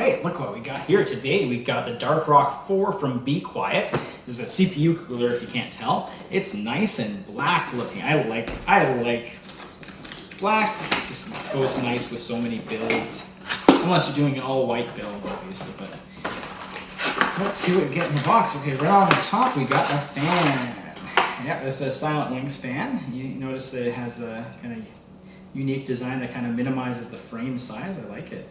right, look what we got here today. We got the Dark Rock 4 from BeQuiet. This is a CPU cooler if you can't tell. It's nice and black looking. I like black. It just goes nice with so many builds. Unless you're doing an all white build, obviously, but let's see what we get in the box. Okay, right on the top we got a fan. Yeah, this is a Silent Wings fan. You notice that it has the kind of unique design that kind of minimizes the frame size. I like it.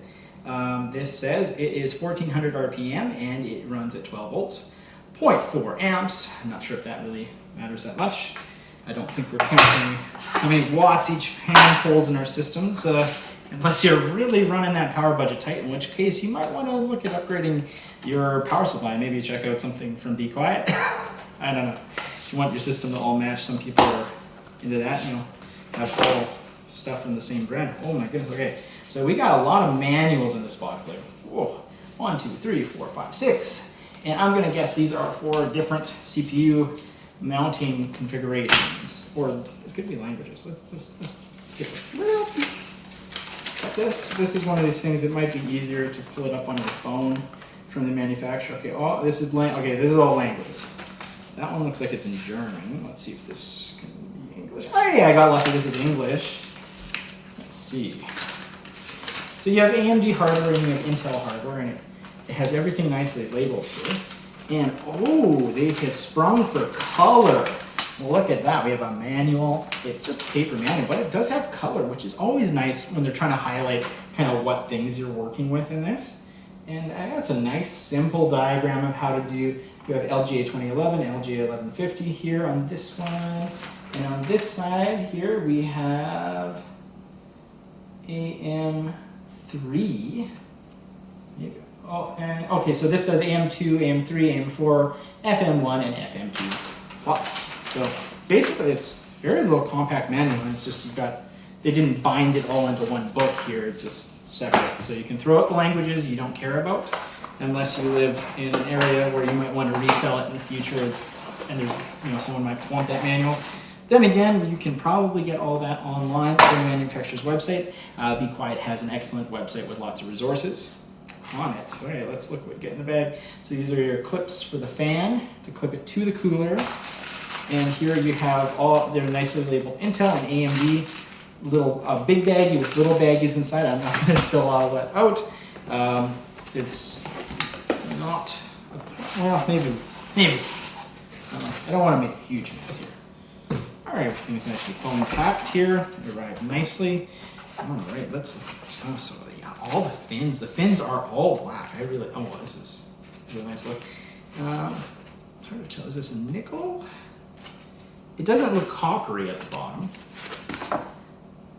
This says it is 1400 RPM and it runs at 12 volts, 0.4 amps. I'm not sure if that really matters that much. I don't think we're counting how many watts each fan pulls in our systems, unless you're really running that power budget tight, in which case you might want to look at upgrading your power supply. Maybe check out something from BeQuiet. I don't know. If you want your system to all match, some people are into that, have all stuff from the same brand. Oh my goodness, okay. So we got a lot of manuals in this box. Like, whoa, 1, 2, 3, 4, 5, 6. And I'm gonna guess these are for different CPU mounting configurations. Or it could be languages. Let's take a look at this. This is one of these things that might be easier to pull it up on your phone from the manufacturer. Okay, this is all languages. That one looks like it's in German. Let's see if this can be English. Oh yeah, I got lucky. This is English. Let's see. So you have AMD hardware and you have Intel hardware, and it has everything nicely labeled here. And oh, they have sprung for color. Look at that. We have a manual. It's just a paper manual, but it does have color, which is always nice when they're trying to highlight kind of what things you're working with in this. And that's a nice, simple diagram of how to do. You have LGA 2011, LGA 1150 here on this one. And on this side here, we have AM3. Okay, so this does AM2, AM3, AM4, FM1, and FM2 plus. So basically, it's very little compact manual, and it's just they didn't bind it all into one book here. It's just separate. So you can throw out the languages you don't care about, unless you live in an area where you might want to resell it in the future, and there's someone might want that manual. Then again, you can probably get all that online from the manufacturer's website. BeQuiet has an excellent website with lots of resources on it. Okay, let's look what we get in the bag. So these are your clips for the fan to clip it to the cooler. And here you have they're nicely labeled Intel and AMD. Little big baggie with little baggies inside. I'm not going to spill all that out. It's not, well, maybe. I don't want to make a huge mess here. All right, everything's nicely foam packed here. It arrived nicely. All right, let's all the fins. The fins are all black. This is a really nice look. It's hard to tell. Is this a nickel? It doesn't look coppery at the bottom.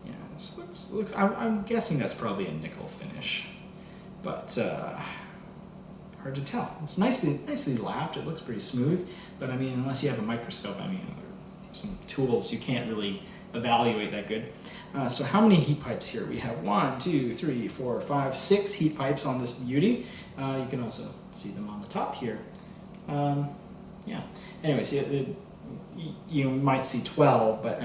Yeah, this looks. I'm guessing that's probably a nickel finish, but hard to tell. It's nicely lapped. It looks pretty smooth, but unless you have a microscope, some tools, you can't really evaluate that good. So how many heat pipes here? We have 1, 2, 3, 4, 5, 6 heat pipes on this beauty. You can also see them on the top here. Yeah. Anyway, see, you might see 12, but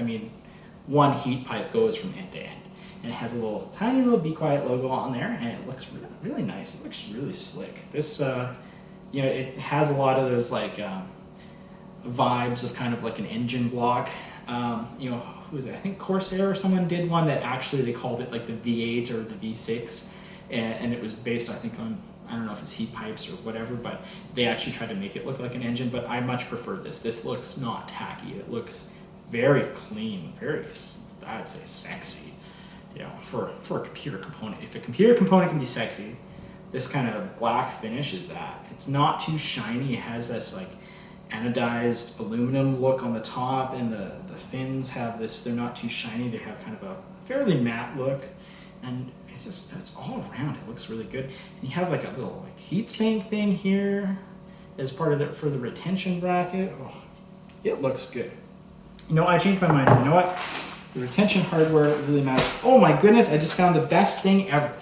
one heat pipe goes from end to end. And it has a tiny little BeQuiet logo on there, and it looks really, really nice. It looks really slick. This, it has a lot of those vibes of kind of like an engine block. Who is it? I think Corsair or someone did one that actually they called it like the V8 or the V6, and it was based, I think, on, I don't know if it's heat pipes or whatever, but they actually tried to make it look like an engine. But I much prefer this. This looks not tacky. It looks very clean, very, I would say, sexy. For a computer component. If a computer component can be sexy, this kind of black finish is that. It's not too shiny. It has this anodized aluminum look on the top, and the fins have this, they're not too shiny. They have kind of a fairly matte look, and it's all around. It looks really good. And you have a little heat sink thing here as part of it for the retention bracket. Oh, it looks good. I changed my mind. You know what? The retention hardware really matters. Oh my goodness, I just found the best thing ever.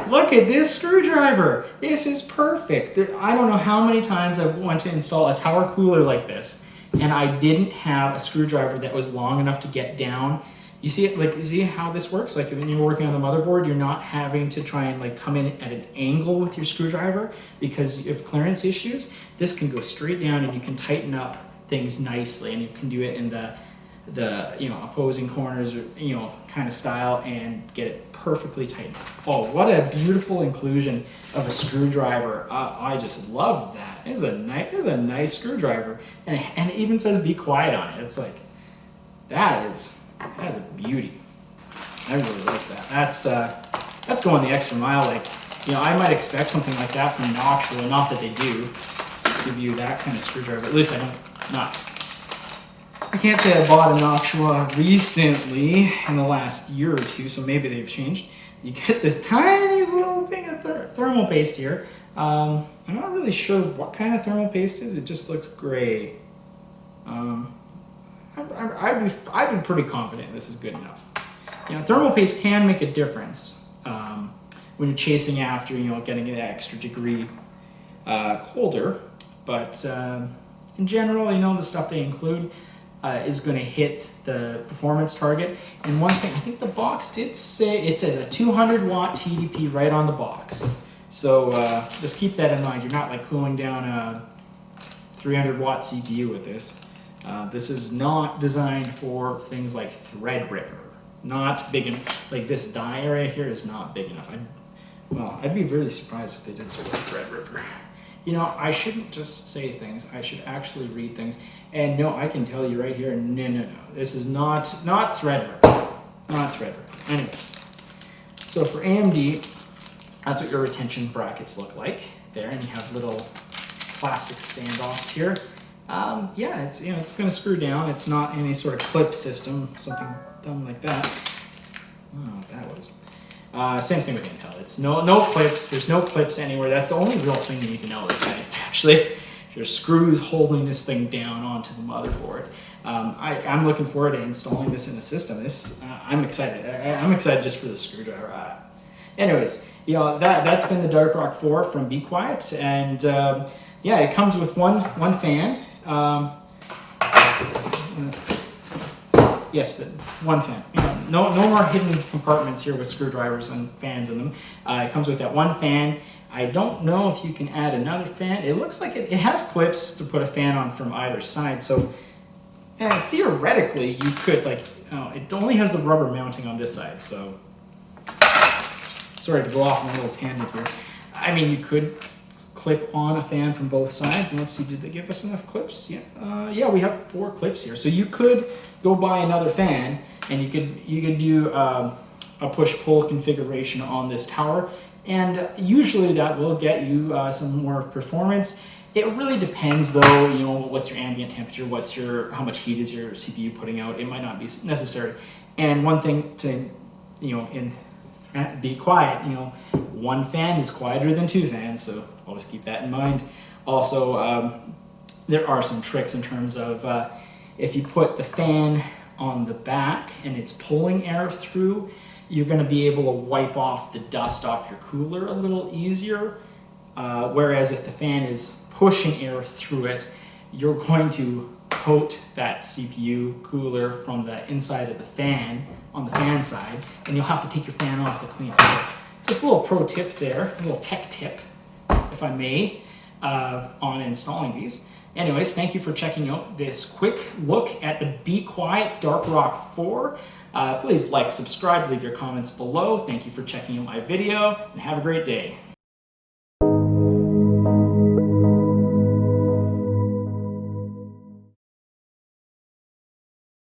Look at this screwdriver. This is perfect. I don't know how many times I've wanted to install a tower cooler like this, and I didn't have a screwdriver that was long enough to get down You see it, like, you see how this works? Like when you're working on the motherboard, you're not having to try and like come in at an angle with your screwdriver because of clearance issues. This can go straight down and you can tighten up things nicely, and you can do it in the opposing corners, or kind of style, and get it perfectly tightened. Oh, what a beautiful inclusion of a screwdriver. I just love that. It's a nice screwdriver, and it even says BeQuiet on it. It's like, that is a beauty. I really like that. That's going the extra mile. Like, I might expect something like that from Noctua, not that they do give you that kind of screwdriver. At least I can't say I bought a Noctua recently in the last year or two, so maybe they've changed. You get the tiniest little thing of thermal paste here. I'm not really sure what kind of thermal paste is. It just looks gray. I'd be pretty confident this is good enough. Thermal paste can make a difference when you're chasing after, getting an extra degree colder. But in general, the stuff they include is going to hit the performance target. And one thing, I think the box did say, it says a 200 watt TDP right on the box. So just keep that in mind. You're not like cooling down a 300 watt CPU with this. This is not designed for things like Threadripper. Not big enough. Like this die right here is not big enough. I'd be really surprised if they did support Threadripper. I shouldn't just say things. I should actually read things. And no, I can tell you right here, no. This is not Threadripper. Not Threadripper. Anyways, so for AMD, that's what your retention brackets look like there, and you have little plastic standoffs here. It's going to screw down. It's not any sort of clip system, something dumb like that. I don't know what that was. Same thing with Intel. It's no clips. There's no clips anywhere. That's the only real thing you need to know, is that it's actually your screws holding this thing down onto the motherboard. I'm looking forward to installing this in the system. I'm excited. I'm excited just for the screwdriver. Anyways, that's been the Dark Rock 4 from BeQuiet, and it comes with one fan. Yes, one fan. No more hidden compartments here with screwdrivers and fans in them. It comes with that one fan. I don't know if you can add another fan. It looks like it has clips to put a fan on from either side. So theoretically, you could it only has the rubber mounting on this side. So sorry to go off on a little tangent here. I mean, you could clip on a fan from both sides, and let's see, did they give us enough clips? Yeah, we have 4 clips here. So you could go buy another fan, and you could do a push-pull configuration on this tower, and usually that will get you some more performance. It really depends, though. What's your ambient temperature? How much heat is your CPU putting out? It might not be necessary. And one thing to be quiet. One fan is quieter than 2 fans, so always keep that in mind. Also, there are some tricks in terms of if you put the fan on the back and it's pulling air through, you're going to be able to wipe off the dust off your cooler a little easier. Whereas if the fan is pushing air through it, you're going to coat that CPU cooler from the inside of the fan on the fan side, and you'll have to take your fan off to clean it. So just a little pro tip there, a little tech tip, if I may, on installing these. Anyways, thank you for checking out this quick look at the BeQuiet Dark Rock 4. Please like, subscribe, leave your comments below. Thank you for checking out my video, and have a great day.